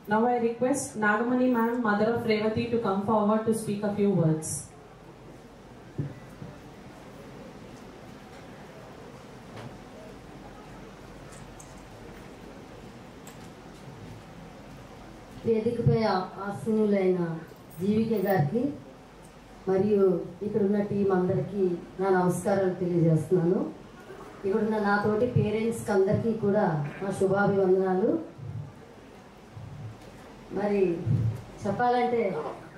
Now I request Nagamani ma'am, mother of Revati, to come forward to speak a few words. వేదికపై ఆసీనులైన జీవికే గారికి మరియు ఇక్కడున్న team అందరికీ నా నమస్కారాలు తెలియజేస్తున్నాను. ఇక్కడున్న నాతోటి పేరెంట్స్కి అందరికీ కూడా నా శుభాభివందనాలు. మరి చెప్పాలంటే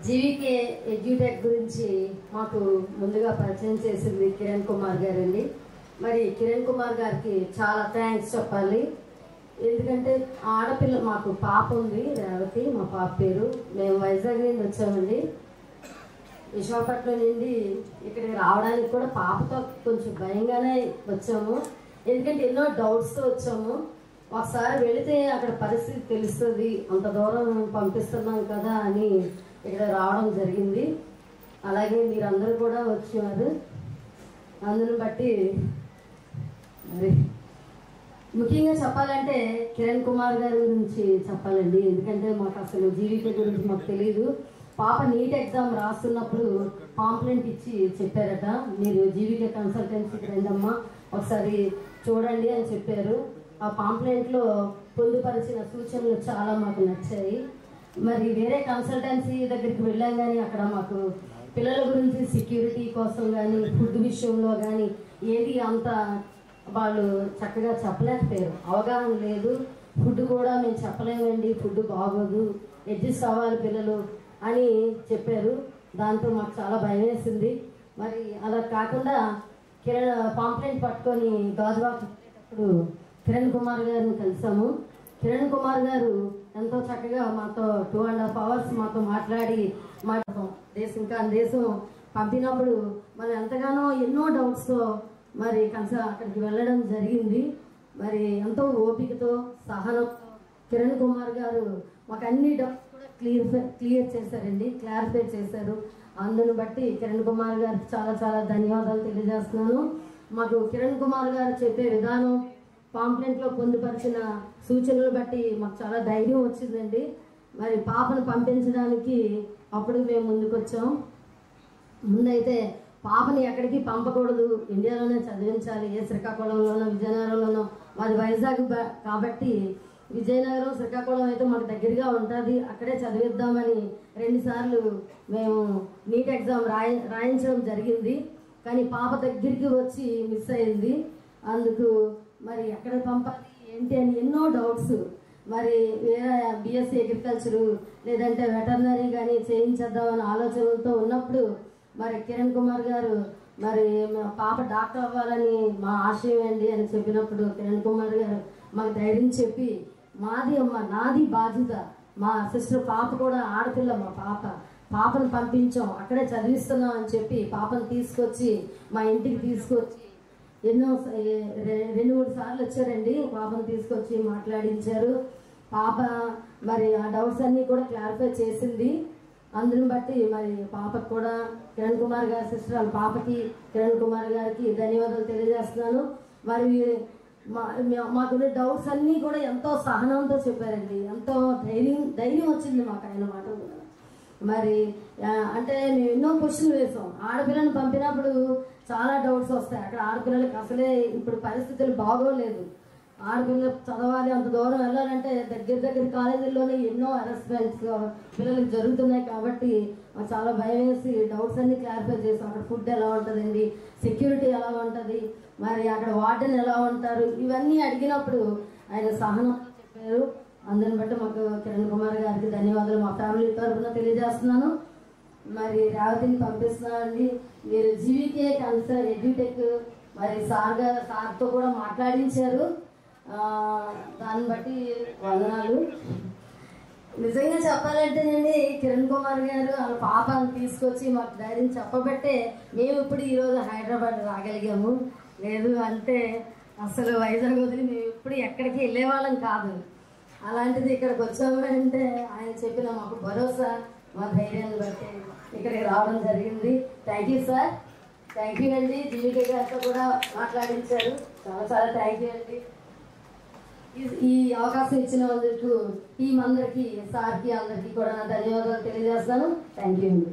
జీవికే ఎడ్యుటెక్ గురించి మాకు ముందుగా పరిచయం చేసింది కిరణ్ కుమార్ గారండి. మరి కిరణ్ కుమార్ గారికి చాలా థ్యాంక్స్ చెప్పాలి. ఎందుకంటే ఆడపిల్ల మాకు పాప ఉంది, రేవతి మా పాప పేరు. మేము వైజాగ్ నుండి వచ్చామండి, విశాఖపట్నం నుండి ఇక్కడికి రావడానికి కూడా పాపతో కొంచెం భయంగానే వచ్చాము. ఎందుకంటే ఎన్నో డౌట్స్తో వచ్చాము. ఒకసారి వెళితే అక్కడ పరిస్థితి తెలుస్తుంది, అంత దూరం పంపిస్తున్నాం కదా అని ఇక్కడ రావడం జరిగింది. అలాగే మీరందరూ కూడా వచ్చారు. అందుని బట్టి మరి ముఖ్యంగా చెప్పాలంటే కిరణ్ కుమార్ గారి గురించి చెప్పాలండి. ఎందుకంటే మాకు అసలు జీవితం గురించి మాకు తెలియదు. పాప నీట్ ఎగ్జామ్ రాస్తున్నప్పుడు పాంప్లెంట్ ఇచ్చి చెప్పారట, మీరు జీవికే కన్సల్టెన్సీకి రండమ్మా ఒకసారి చూడండి అని చెప్పారు. ఆ పాంప్లెంట్లో పొందుపరిచిన సూచనలు చాలా మాకు నచ్చాయి. మరి వేరే కన్సల్టెన్సీ దగ్గరికి వెళ్ళాం కానీ అక్కడ మాకు పిల్లల గురించి సెక్యూరిటీ కోసం కానీ ఫుడ్ విషయంలో కానీ ఏది అంత వాళ్ళు చక్కగా చెప్పలేకపోయారు, అవగాహన లేదు. ఫుడ్ కూడా మేము చెప్పలేమండి, ఫుడ్ బాగోదు, అడ్జస్ట్ అవ్వాలి పిల్లలు అని చెప్పారు. దాంతో మాకు చాలా భయం వేసింది. మరి అలా కాకుండా పాంప్లెంట్ పట్టుకొని గాజువాక వెళ్ళేటప్పుడు కిరణ్ కుమార్ గారిని కలిసాము. కిరణ్ కుమార్ గారు ఎంతో చక్కగా మాతో 2.5 hours మాతో మాట్లాడి దేశం కాని దేశం పంపినప్పుడు మనం ఎంతగానో ఎన్నో డౌట్స్తో మరి అక్కడికి వెళ్ళడం జరిగింది. మరి ఎంతో ఓపికతో సహనంతో కిరణ్ కుమార్ గారు మాకు అన్ని డౌట్స్ కూడా క్లియర్ చేశారండి, క్లారిఫై చేశారు. అందుని బట్టి కిరణ్ కుమార్ గారికి చాలా చాలా ధన్యవాదాలు తెలియజేస్తున్నాను. మాకు కిరణ్ కుమార్ గారు చెప్పే విధానం, పాంప్లెంట్లో పొందుపరిచిన సూచనలు బట్టి మాకు చాలా ధైర్యం వచ్చిందండి. మరి పాపను పంపించడానికి అప్పుడు మేము ముందుకు వచ్చాం. ముందైతే పాపని ఎక్కడికి పంపకూడదు, ఇండియాలోనే చదివించాలి, ఏ శ్రీకాకుళంలోనో విజయనగరంలోనో. మాది వైజాగ్ కాబట్టి విజయనగరం శ్రీకాకుళం అయితే మాకు దగ్గరగా ఉంటుంది, అక్కడే చదివిద్దామని 2 సార్లు మేము నీట్ ఎగ్జామ్ రాయించడం జరిగింది. కానీ పాప దగ్గరికి వచ్చి మిస్ అయింది. అందుకు మరి ఎక్కడ పంపాలి ఏంటి అని ఎన్నో డౌట్స్. మరి వేరే బిఎస్సీ అగ్రికల్చరు లేదంటే వెటర్నరీ కానీ చేయించేద్దామని ఆలోచనలతో ఉన్నప్పుడు మరి కిరణ్ కుమార్ గారు మరి పాప డాక్టర్ అవ్వాలని మా ఆశయం అండి అని చెప్పినప్పుడు కిరణ్ కుమార్ గారు మాకు ధైర్యం చెప్పి నాది బాధ్యత, మా సిస్టర్ పాప కూడా ఆడపిల్ల, మా పాపను పంపించాం, అక్కడే చదివిస్తున్నాం అని చెప్పి పాపను తీసుకొచ్చి మా ఇంటికి తీసుకొచ్చి 2-3 సార్లు వచ్చారండి. పాపను తీసుకొచ్చి మాట్లాడించారు. పాప మరి ఆ డౌట్స్ అన్నీ కూడా క్లారిఫై చేసింది. అందుని బట్టి మరి పాపకు కూడా కిరణ్ కుమార్ గారి సిస్టర్ వాళ్ళ పాపకి కిరణ్ కుమార్ గారికి ధన్యవాదాలు తెలియజేస్తున్నాను. మరి మాకున్న డౌట్స్ అన్నీ కూడా ఎంతో సహనంతో చెప్పారండి, ఎంతో ధైర్యం వచ్చింది మాకు ఆయన మాటలు కూడా. మరి అంటే మేము ఎన్నో క్వశ్చన్లు వేసాం. ఆడపిల్లని పంపినప్పుడు చాలా డౌట్స్ వస్తాయి. అక్కడ ఆడపిల్లలకి అసలే ఇప్పుడు పరిస్థితులు బాగోలేదు. ఆడపిల్లలు చదవాలి, అంత దూరం వెళ్ళాలంటే దగ్గర కాలేజీల్లోనే ఎన్నో హెరాస్మెంట్స్ పిల్లలకి జరుగుతున్నాయి. కాబట్టి చాలా భయం వేసి డౌట్స్ అన్ని క్లారిఫై చేసాం. అక్కడ ఫుడ్ ఎలా ఉంటుందండి, సెక్యూరిటీ ఎలా ఉంటుంది, మరి అక్కడ వార్డెన్ ఎలా ఉంటారు, ఇవన్నీ అడిగినప్పుడు ఆయన సహనంతో చెప్పారు. అందుని బట్టి మాకు కిరణ్ కుమార్ గారికి ధన్యవాదాలు మా ఫ్యామిలీ తరఫున తెలియజేస్తున్నాను. మరి రేవతిని పంపిస్తున్నానండి. మీరు జీవికే ఎడ్యుటెక్ మరి సార్తో కూడా మాట్లాడించారు, దాన్ని బట్టి వందనాలు. నిజంగా చెప్పాలంటేనండి కిరణ్ కుమార్ గారు వాళ్ళ పాపను తీసుకొచ్చి మాకు ధైర్యం చెప్పబట్టే మేము ఇప్పుడు ఈరోజు హైదరాబాద్ రాగలిగాము. లేదు అంటే అసలు వైజాగ్ వదిలి మేము ఇప్పుడు ఎక్కడికి వెళ్ళేవాళ్ళం కాదు. అలాంటిది ఇక్కడికి వచ్చామంటే ఆయన చెప్పిన మాకు భరోసా, మా ధైర్యాన్ని బట్టి ఇక్కడికి రావడం జరిగింది. Thank you sir, thank you అండి. జీవికే గారితో కూడా మాట్లాడించారు, చాలా చాలా థ్యాంక్ యూ అండి. ఈ అవకాశం ఇచ్చిన వాళ్ళకు టీం అందరికీ, సార్కి అందరికీ కూడా ధన్యవాదాలు తెలియజేస్తాను. థ్యాంక్ యూ అండి.